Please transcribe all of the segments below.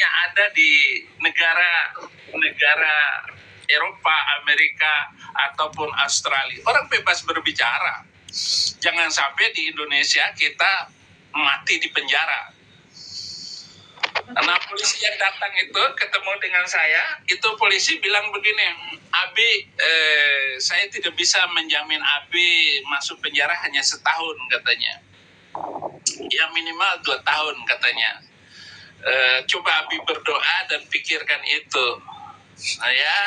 hanya ada di negara Eropa, Amerika, ataupun Australia. Orang bebas berbicara. Jangan sampai di Indonesia kita mati di penjara. Nah, polisi yang datang itu ketemu dengan saya, itu polisi bilang begini, Abi, saya tidak bisa menjamin Abi masuk penjara hanya setahun katanya. Ya minimal 2 tahun katanya. Coba Abi berdoa dan pikirkan itu. Saya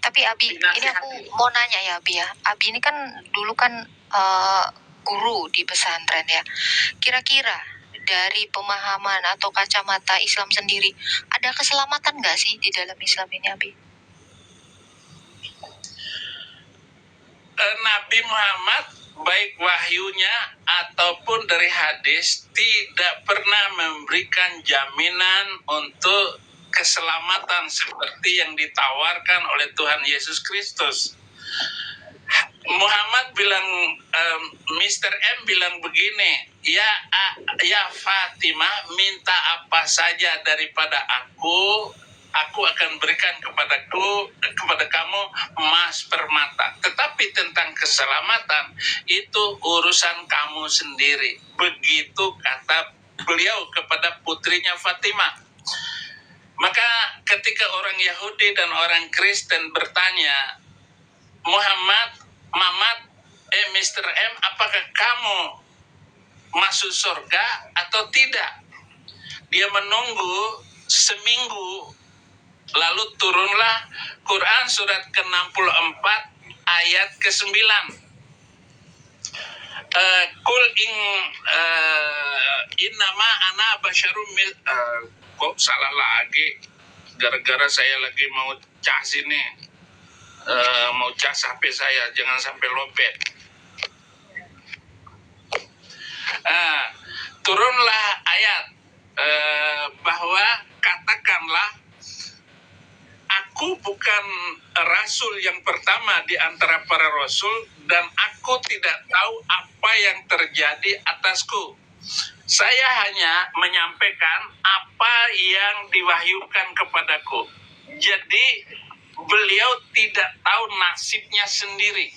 tapi Abi, ini aku mau nanya ya Abi ya. Abi ini kan dulu kan guru di pesantren ya. Kira-kira dari pemahaman atau kacamata Islam sendiri, ada keselamatan nggak sih di dalam Islam ini Abi? Nabi Muhammad baik wahyunya ataupun dari hadis tidak pernah memberikan jaminan untuk keselamatan seperti yang ditawarkan oleh Tuhan Yesus Kristus. Muhammad bilang, Mr. M bilang begini, ya Fatimah, minta apa saja daripada aku akan berikan kepada kamu emas permata. Tetapi tentang keselamatan itu urusan kamu sendiri. Begitu kata beliau kepada putrinya Fatimah. Maka ketika orang Yahudi dan orang Kristen bertanya, Mr. M, apakah kamu masuk surga atau tidak? Dia menunggu seminggu, lalu turunlah Quran surat ke-64 ayat ke-9. Kul innama ana basyarum kok salah lagi, gara-gara saya lagi mau cas ini, mau cas HP saya, jangan sampai lobet. Turunlah ayat bahwa katakanlah, aku bukan rasul yang pertama di antara para rasul dan aku tidak tahu apa yang terjadi atasku. Saya hanya menyampaikan apa yang diwahyukan kepadaku. Jadi beliau tidak tahu nasibnya sendiri.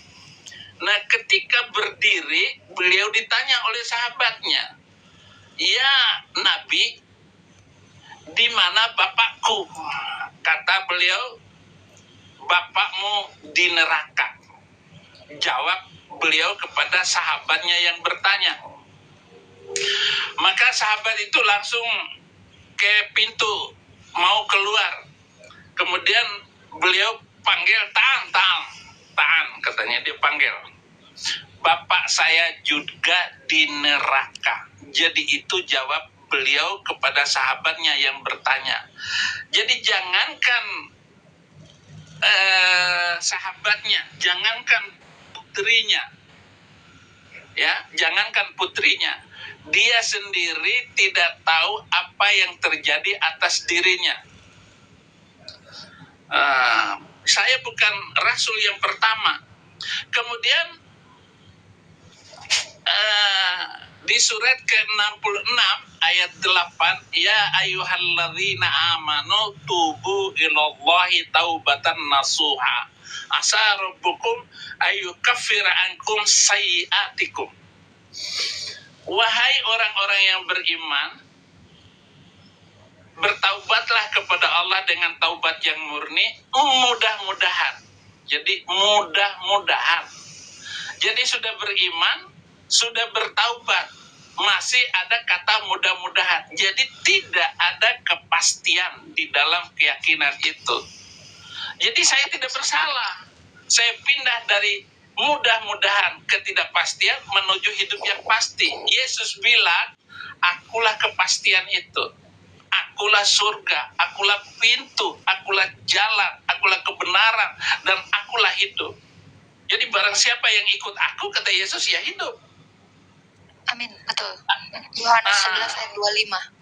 Nah, ketika berdiri, beliau ditanya oleh sahabatnya, ya Nabi, di mana bapakku? Kata beliau, bapakmu di neraka. Jawab beliau kepada sahabatnya yang bertanya. Maka sahabat itu langsung ke pintu, mau keluar. Kemudian beliau panggil, Ta'an, katanya dia panggil. Bapak saya juga di neraka. Jadi itu jawab beliau kepada sahabatnya yang bertanya. Jadi jangankan sahabatnya, jangankan putrinya, dia sendiri tidak tahu apa yang terjadi atas dirinya. Saya bukan rasul yang pertama. Kemudian di surat ke-66 ayat 8, ya ayyuhalladzina amanu tubu ilallahi taubatan nasuha asa rabbukum ayyukaffira ankum sayyi'atikum. Wahai orang-orang yang beriman, bertaubatlah kepada Allah dengan taubat yang murni, mudah-mudahan. Jadi mudah-mudahan. Jadi sudah beriman, sudah bertaubat, masih ada kata mudah-mudahan. Jadi tidak ada kepastian di dalam keyakinan itu. Jadi saya tidak bersalah. Saya pindah dari mudah-mudahan ketidakpastian menuju hidup yang pasti. Yesus bilang, akulah kepastian itu. Akulah surga, akulah pintu, akulah jalan, akulah kebenaran, dan akulah hidup. Jadi barang siapa yang ikut aku, kata Yesus, ya hidup. Amin, betul. Yohanes 11 ayat 25.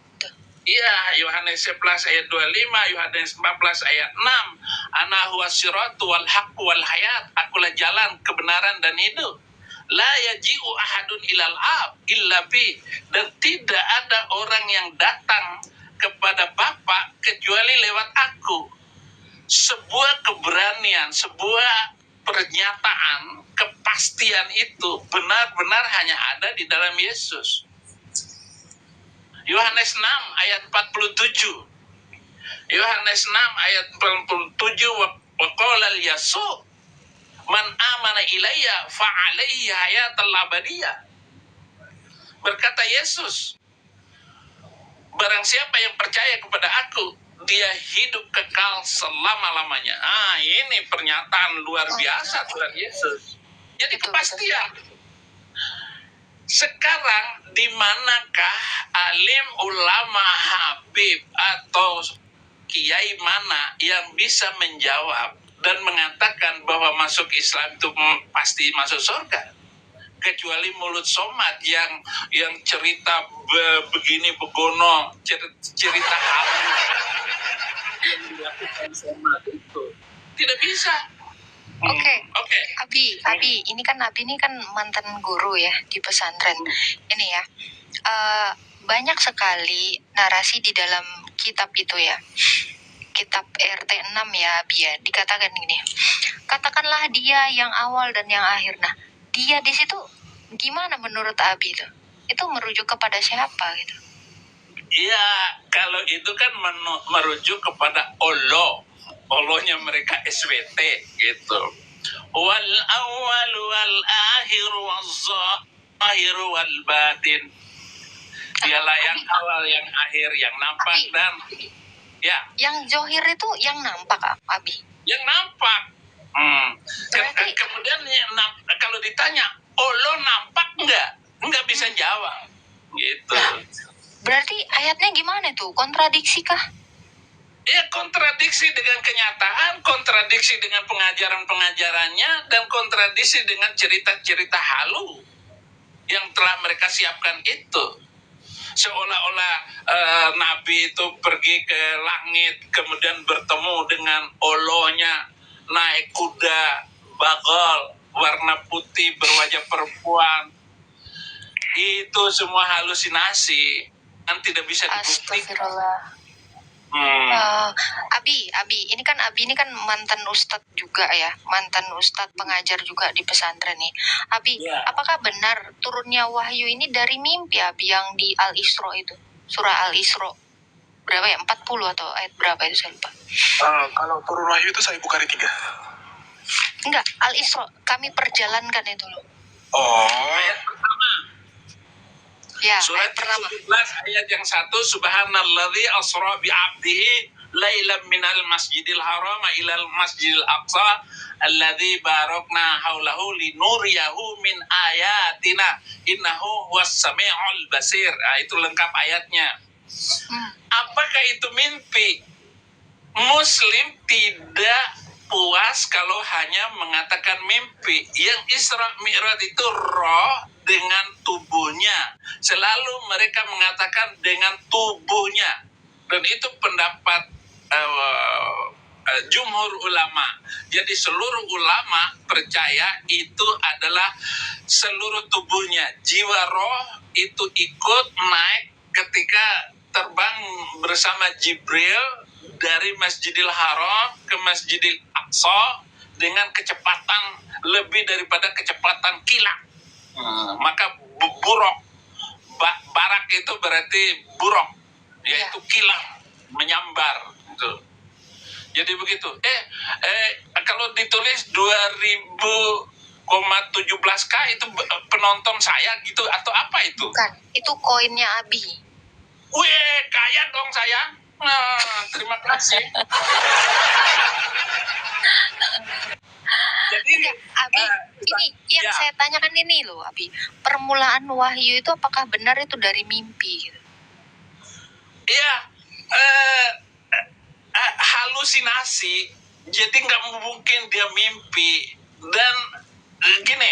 Iya, Yohanes 11 ayat 25, Yohanes 14 ayat 6. Ana huwa siratu wal haqqu wal hayat. Akulah jalan, kebenaran, dan hidup. La yaji'u ahadun ilal ab illa bi, dan tidak ada orang yang datang kepada Bapa kecuali lewat aku. Sebuah keberanian, sebuah pernyataan, kepastian itu benar-benar hanya ada di dalam Yesus. Yohanes 6 ayat 47. Yohanes 6 ayat 47, wa qala al-yasu man amana ilayya fa alaihi hayatul abadiyah. Berkata Yesus, barang siapa yang percaya kepada aku, dia hidup kekal selama-lamanya. Ini pernyataan luar biasa Tuhan Yesus. Jadi kepastian. Sekarang di manakah alim, ulama, habib atau kiai mana yang bisa menjawab dan mengatakan bahwa masuk Islam itu pasti masuk surga? Kecuali mulut somat yang cerita begini begono, cerita halus yang dilakukan somat itu tidak bisa. Oke. Abi, ini kan mantan guru ya di pesantren. Ini ya, banyak sekali narasi di dalam kitab itu ya. Kitab RT 6 ya, Abi ya. Dikatakan gini, katakanlah dia yang awal dan yang akhir. Nah, dia di situ gimana menurut Abi itu? Itu merujuk kepada siapa gitu? Iya, kalau itu kan merujuk kepada Allah. Allahnya mereka SWT gitu. Wal awal wal akhir wal zahir wal batin. Dialah yang awal, yang akhir, yang nampak Abi, dan ya. Yang zohir itu yang nampak, Abi. Yang nampak. Berarti, kemudian kalau ditanya, Allah nampak enggak bisa jawab. Gitu. Nah, berarti ayatnya gimana tuh? Kontradiksi kah? Ya, kontradiksi dengan kenyataan, kontradiksi dengan pengajaran-pengajarannya, dan kontradiksi dengan cerita-cerita halu yang telah mereka siapkan itu. Seolah-olah Nabi itu pergi ke langit, kemudian bertemu dengan Allahnya, naik kuda, bagal, warna putih, berwajah perempuan. Itu semua halusinasi, kan tidak bisa dibuktikan. Astagfirullah. Abi, ini kan mantan ustadz juga ya, mantan ustadz pengajar juga di pesantren nih. Abi, apakah benar turunnya wahyu ini dari mimpi Abi yang di Al-Isra itu? Surah Al-Isra. Berapa ya? 40 atau ayat berapa itu saya lupa. Kalau turun wahyu itu saya buka di 3. Enggak, Al-Isra. Kami perjalankan itu loh. Ayat pertama. Ya, Surat 17 ayat yang 1, subhanalladzi asra bi 'abdihi lailan minal masjidil haram ilal masjidil aqsa alladzi barakna haulahu linuriyahu min ayatina innahu huwas samiul basir. Itu lengkap ayatnya. Apakah itu mimpi? Muslim tidak puas kalau hanya mengatakan mimpi. Yang Isra Mi'raj itu roh dengan tubuhnya. Selalu mereka mengatakan dengan tubuhnya. Dan itu pendapat jumhur ulama. Jadi seluruh ulama percaya itu adalah seluruh tubuhnya. Jiwa roh itu ikut naik ketika terbang bersama Jibril dari Masjidil Haram ke Masjidil Aqsa dengan kecepatan lebih daripada kecepatan kilat. Maka buruk, barak itu berarti buruk, yaitu kilat, menyambar. Gitu. Jadi begitu. Kalau ditulis 2000,17K itu penonton saya gitu atau apa itu? Bukan, itu koinnya Abi. Wih, kaya dong saya. Terima kasih. Jadi Abi, ini yang saya tanyakan ini loh, Abi. Permulaan wahyu itu apakah benar itu dari mimpi? Gitu? Iya, halusinasi. Jadi nggak mungkin dia mimpi. Dan gini,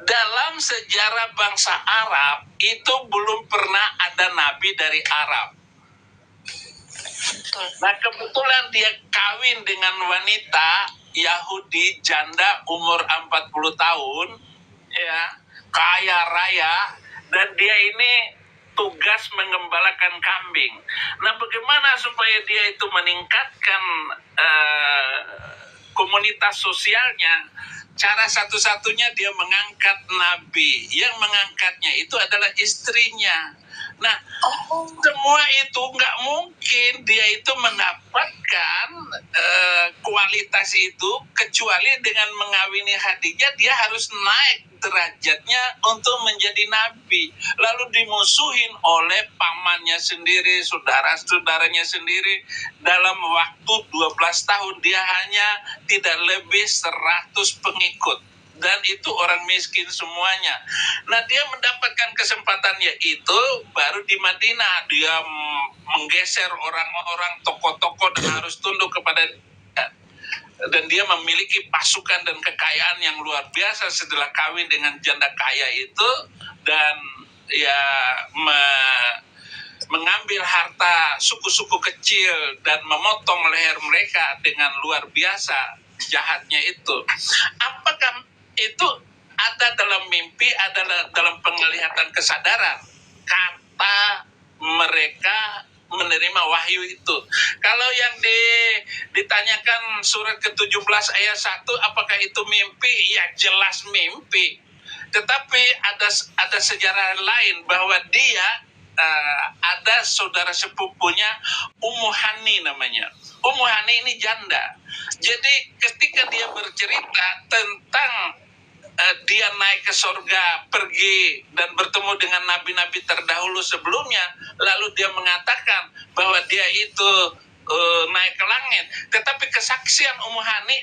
dalam sejarah bangsa Arab itu belum pernah ada nabi dari Arab. Betul. Nah, kebetulan dia kawin dengan wanita Yahudi janda umur 40 tahun, ya, kaya raya, dan dia ini tugas mengembalakan kambing. Nah, bagaimana supaya dia itu meningkatkan komunitas sosialnya? Cara satu-satunya dia mengangkat nabi. Yang mengangkatnya itu adalah istrinya. Nah, semua itu nggak mungkin dia itu mendapatkan kualitas itu kecuali dengan mengawini Khadijah. Dia harus naik derajatnya untuk menjadi nabi, lalu dimusuhin oleh pamannya sendiri, saudara-saudaranya sendiri. Dalam waktu 12 tahun dia hanya tidak lebih 100 pengikut, dan itu orang miskin semuanya. Nah, dia mendapatkan kesempatannya itu baru di Madinah. Dia menggeser orang-orang tokoh-tokoh dan harus tunduk kepada dia. Dan dia memiliki pasukan dan kekayaan yang luar biasa setelah kawin dengan janda kaya itu, dan ya mengambil harta suku-suku kecil dan memotong leher mereka dengan luar biasa jahatnya itu. Apakah itu ada dalam mimpi, ada dalam penglihatan kesadaran? Kata mereka menerima wahyu itu. Kalau yang ditanyakan surat ke-17 ayat 1, apakah itu mimpi? Ya, jelas mimpi. Tetapi ada sejarah lain bahwa dia ada saudara sepupunya, Ummu Hani namanya. Ummu Hani ini janda. Jadi ketika dia bercerita tentang dia naik ke surga, pergi dan bertemu dengan nabi-nabi terdahulu sebelumnya, lalu dia mengatakan bahwa dia itu naik ke langit. Tetapi kesaksian Ummu Hani,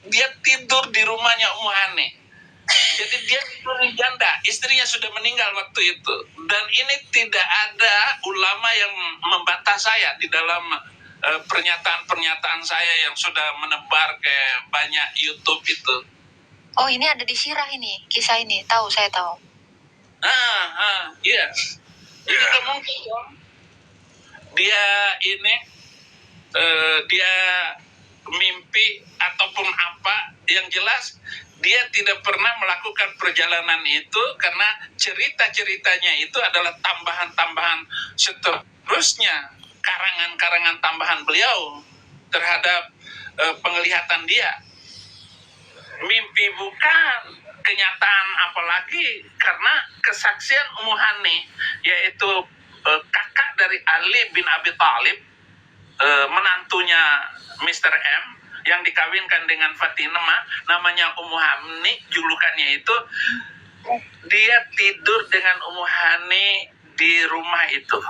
dia tidur di rumahnya Ummu Hani. Jadi dia tidur di janda, istrinya sudah meninggal waktu itu. Dan ini tidak ada ulama yang membantah saya di dalam pernyataan-pernyataan saya yang sudah menebar ke banyak YouTube itu. Oh, ini ada di Sirah ini, kisah ini. Saya tahu. Iya. Jadi nggak mungkin dong. Dia ini, dia mimpi ataupun apa, yang jelas dia tidak pernah melakukan perjalanan itu karena cerita-ceritanya itu adalah tambahan-tambahan seterusnya, karangan-karangan tambahan beliau terhadap penglihatan dia. Mimpi bukan, kenyataan apalagi, karena kesaksian Ummu Hani, yaitu kakak dari Ali bin Abi Thalib, menantunya Mr. M, yang dikawinkan dengan Fatimah, namanya Ummu Hani, julukannya itu. Dia tidur dengan Ummu Hani di rumah itu.